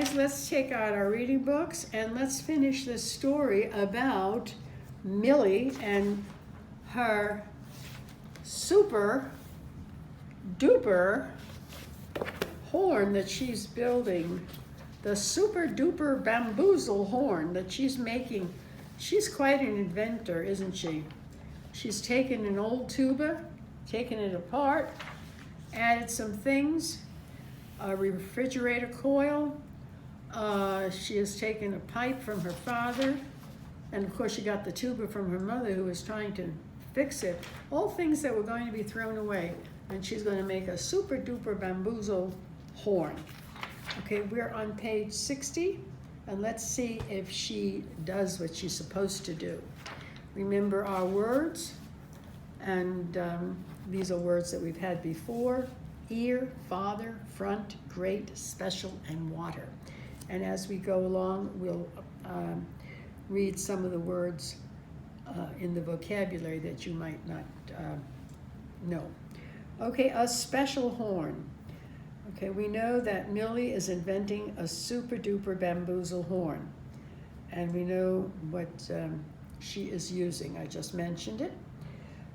guys, let's take out our reading books and let's finish this story about Millie and her super duper horn that she's building. The super duper bamboozle horn that she's making. She's quite an inventor, isn't she? She's taken an old tuba, taken it apart, added some things, a refrigerator coil. She has taken a pipe from her father, and of course she got the tuba from her mother who was trying to fix it. All things that were going to be thrown away, and she's going to make a super duper bamboozle horn. Okay, we're on page 60, and let's see if she does what she's supposed to do. Remember our words, and these are words that we've had before: ear, father, front, great, special, and water. And as we go along, we'll read some of the words in the vocabulary that you might not know. Okay, a special horn. Okay, we know that Millie is inventing a super duper bamboozle horn. And we know what she is using. I just mentioned it.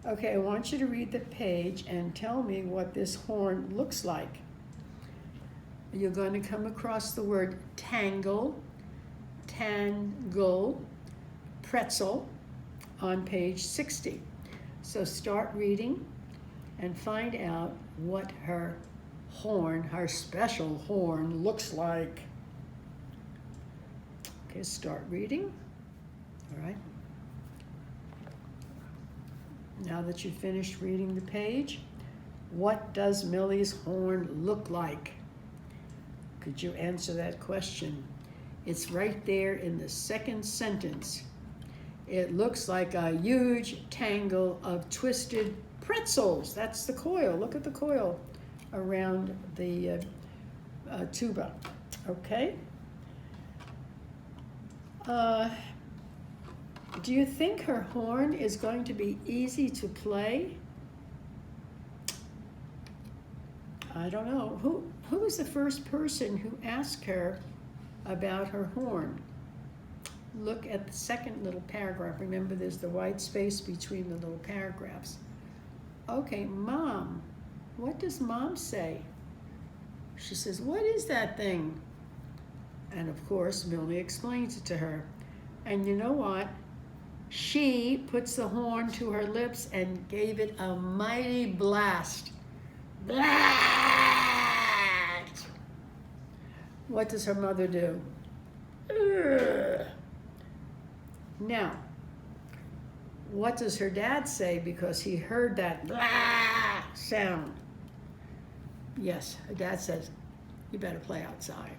Okay, I want you to read the page and tell me what this horn looks like. You're going to come across the word tangle, pretzel on page 60. So start reading and find out what her horn, her special horn, looks like. Okay, start reading. All right. Now that you've finished reading the page, what does Millie's horn look like? Could you answer that question? It's right there in the second sentence. It looks like a huge tangle of twisted pretzels. That's the coil. Look at the coil around the tuba. Okay. Do you think her horn is going to be easy to play? I don't know. Who was the first person who asked her about her horn? Look at the second little paragraph. Remember, there's the white space between the little paragraphs. Okay, Mom. What does Mom say? She says, what is that thing? And of course, Millie explains it to her. And you know what? She puts the horn to her lips and gave it a mighty blast. Blast! What does her mother do? Ugh. Now, what does her dad say because he heard that blah sound? Yes, her dad says, you better play outside.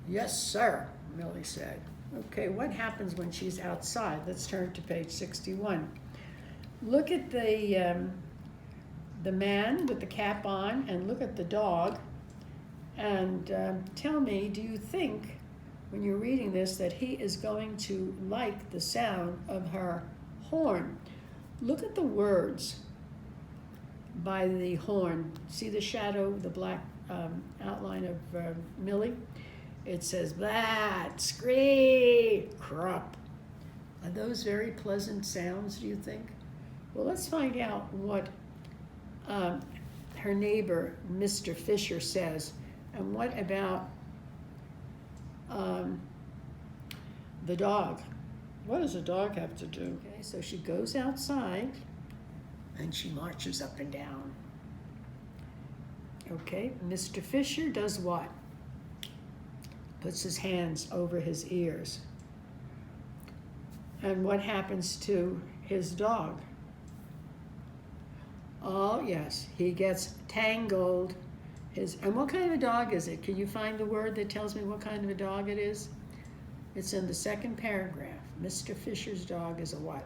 Yes, sir, Millie said. Okay, what happens when she's outside? Let's turn to page 61. Look at the man with the cap on and look at the dog and tell me, do you think when you're reading this that he is going to like the sound of her horn? Look at the words by the horn. See the shadow, the black outline of Millie? It says, blat, scree, crop. Are those very pleasant sounds, do you think? Well, let's find out what her neighbor, Mr. Fisher, says. And what about the dog? What does a dog have to do? Okay, so she goes outside and she marches up and down. Okay, Mr. Fisher does what? Puts his hands over his ears. And what happens to his dog? Oh, yes, he gets tangled. And what kind of a dog is it? Can you find the word that tells me what kind of a dog it is? It's in the second paragraph. Mr. Fisher's dog is a what?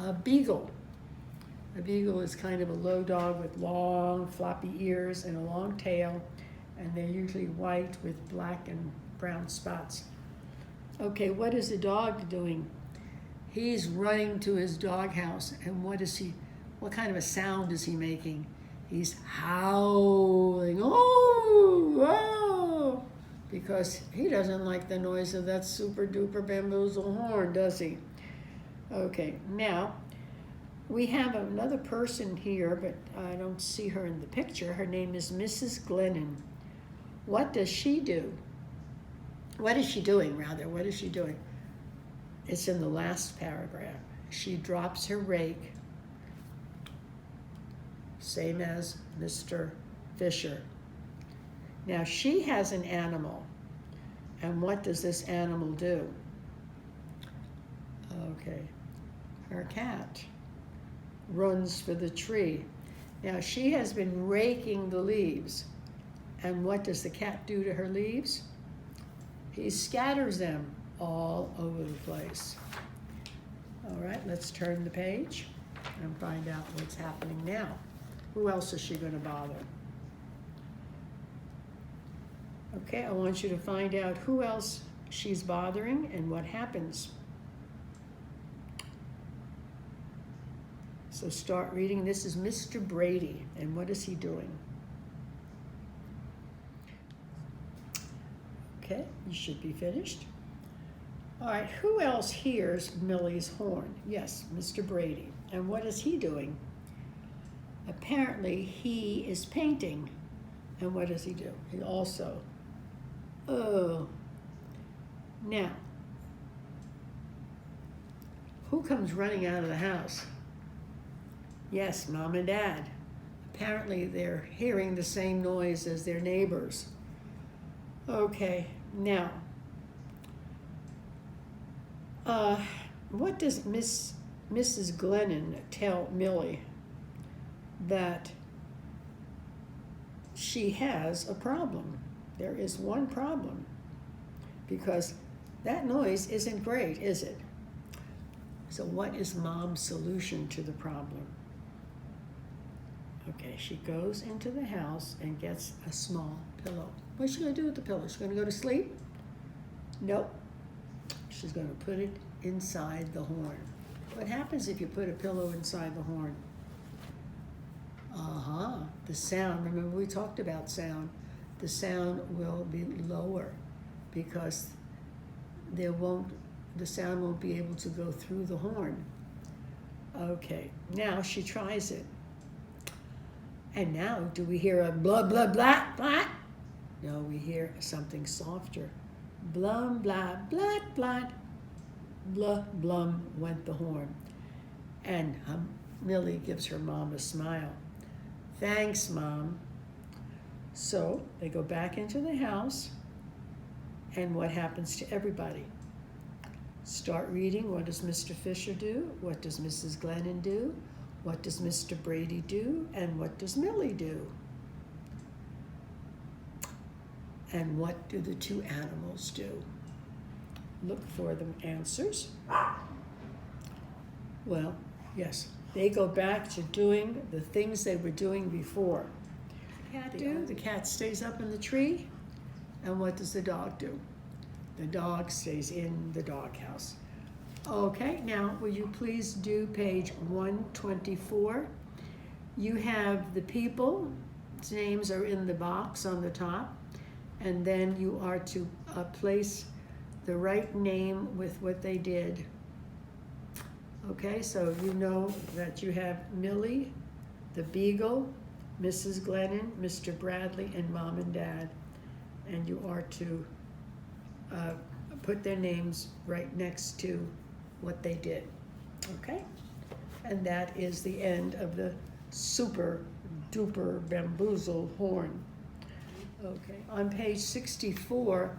A beagle. A beagle is kind of a low dog with long, floppy ears and a long tail, and they're usually white with black and brown spots. Okay, what is the dog doing? He's running to his doghouse, and what kind of a sound is he making? He's howling. Oh, oh, because he doesn't like the noise of that super duper bamboozle horn, does he? Okay, now we have another person here, but I don't see her in the picture. Her name is Mrs. Glennon. What does she do? What is she doing, rather? What is she doing? It's in the last paragraph. She drops her rake, same as Mr. Fisher. Now she has an animal, and what does this animal do? Okay, her cat runs for the tree. Now she has been raking the leaves, and what does the cat do to her leaves? He scatters them all over the place. All right, let's turn the page and find out what's happening now. Who else is she going to bother? Okay, I want you to find out who else she's bothering and what happens. So start reading. This is Mr. Brady, and what is he doing? Okay, you should be finished. All right, who else hears Millie's horn? Yes, Mr. Brady. And what is he doing? Apparently, he is painting. And what does he do? He also, now, who comes running out of the house? Yes, Mom and Dad. Apparently, they're hearing the same noise as their neighbors. Okay, now, what does Mrs. Glennon tell Millie? That she has a problem. There is one problem, because that noise isn't great, is it? So what is Mom's solution to the problem? Okay, she goes into the house and gets a small pillow. What's she gonna do with the pillow? She's gonna go to sleep? Nope. She's gonna put it inside the horn. What happens if you put a pillow inside the horn? The sound, remember we talked about sound. The sound will be lower because the sound won't be able to go through the horn. Okay, now she tries it. And now, do we hear a blah, blah, blah, blah? No, we hear something softer. Blum, blah, blah, blah. Blah, blum went the horn. And Millie gives her mom a smile. Thanks, Mom. So they go back into the house, and what happens to everybody? Start reading. What does Mr. Fisher do? What does Mrs. Glennon do? What does Mr. Brady do? And what does Millie do? And what do the two animals do? Look for the answers. Well, yes, they go back to doing the things they were doing before. The cat do? The cat stays up in the tree. And what does the dog do? The dog stays in the doghouse. Okay, now will you please do page 124? You have the people's names are in the box on the top, and then you are to place the right name with what they did. Okay, so you know that you have Millie, the Beagle, Mrs. Glennon, Mr. Bradley, and Mom and Dad. And you are to put their names right next to what they did. Okay? And that is the end of the super duper bamboozle horn. Okay, on page 64,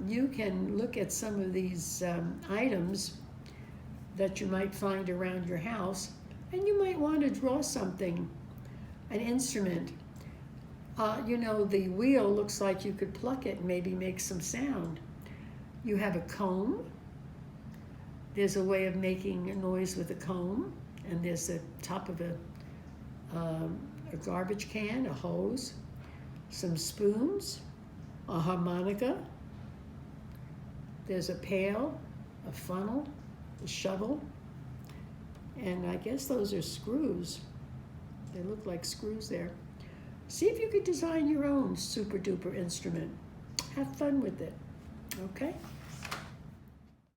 you can look at some of these items that you might find around your house, and you might want to draw something, an instrument. You know, the wheel looks like you could pluck it and maybe make some sound. You have a comb. There's a way of making a noise with a comb, and there's the top of a garbage can, a hose, some spoons, a harmonica. There's a pail, a funnel, a shovel, and I guess those are screws. They look like screws there. See if you could design your own super duper instrument. have fun with it. Okay?